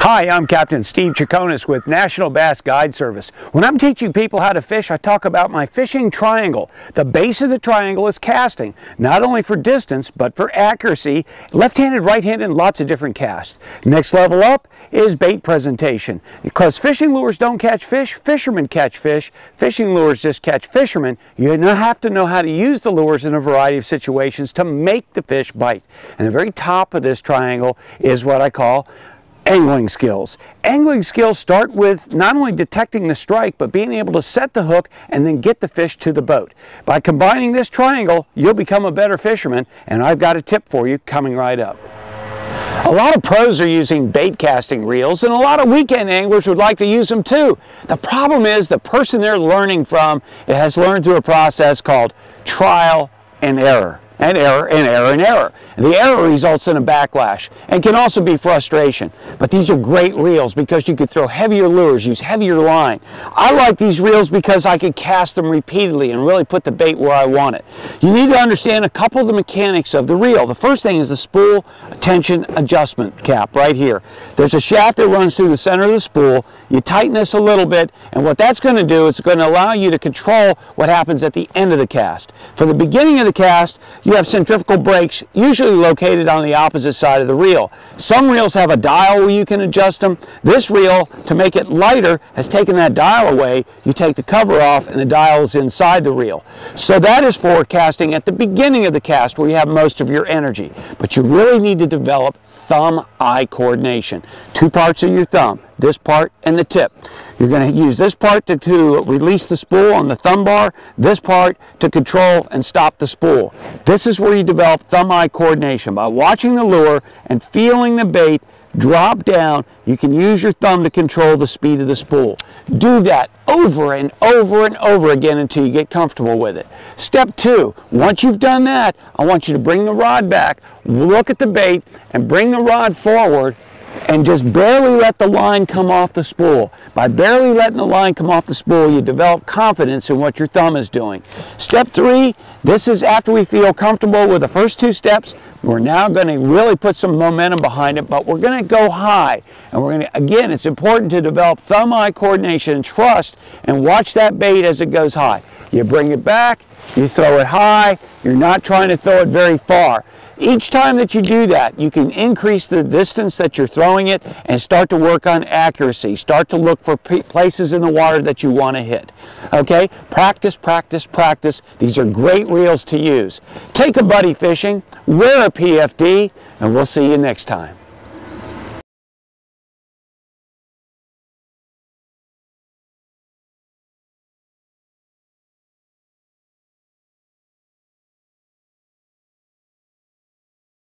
Hi, I'm Captain Steve Chanonas with National Bass Guide Service. When I'm teaching people how to fish, I talk about my fishing triangle. The base of the triangle is casting, not only for distance, but for accuracy, left-handed, right-handed, and lots of different casts. Next level up is bait presentation. Because fishing lures don't catch fish, fishermen catch fish. Fishing lures just catch fishermen. You have to know how to use the lures in a variety of situations to make the fish bite. And the very top of this triangle is what I call angling skills. Angling skills start with not only detecting the strike, but being able to set the hook and then get the fish to the boat. By combining this triangle, you'll become a better fisherman, and I've got a tip for you coming right up. A lot of pros are using bait casting reels, and a lot of weekend anglers would like to use them too. The problem is the person they're learning from has learned through a process called trial and error. And error, and error, and error. And the error results in a backlash and can also be frustration. But these are great reels because you could throw heavier lures, use heavier line. I like these reels because I can cast them repeatedly and really put the bait where I want it. You need to understand a couple of the mechanics of the reel. The first thing is the spool tension adjustment cap right here. There's a shaft that runs through the center of the spool. You tighten this a little bit, and what that's going to do is it's going to allow you to control what happens at the end of the cast. For the beginning of the cast, you have centrifugal brakes, usually located on the opposite side of the reel. Some reels have a dial where you can adjust them. This reel, to make it lighter, has taken that dial away. You take the cover off and the dial is inside the reel. So that is for casting at the beginning of the cast where you have most of your energy. But you really need to develop thumb-eye coordination. Two parts of your thumb, this part and the tip. You're going to use this part to release the spool on the thumb bar, this part to control and stop the spool. This is where you develop thumb-eye coordination. By watching the lure and feeling the bait drop down, you can use your thumb to control the speed of the spool. Do that over and over and over again until you get comfortable with it. Step 2, once you've done that, I want you to bring the rod back, look at the bait, and bring the rod forward and just barely let the line come off the spool. By barely letting the line come off the spool, you develop confidence in what your thumb is doing. Step 3, this is after we feel comfortable with the first 2 steps. We're now going to really put some momentum behind it, but we're going to go high. And we're going to, again, it's important to develop thumb-eye coordination and trust and watch that bait as it goes high. You bring it back, you throw it high, you're not trying to throw it very far. Each time that you do that, you can increase the distance that you're throwing it and start to work on accuracy. Start to look for places in the water that you want to hit. Okay? Practice, practice, practice. These are great reels to use. Take a buddy fishing, wear a PFD, and we'll see you next time.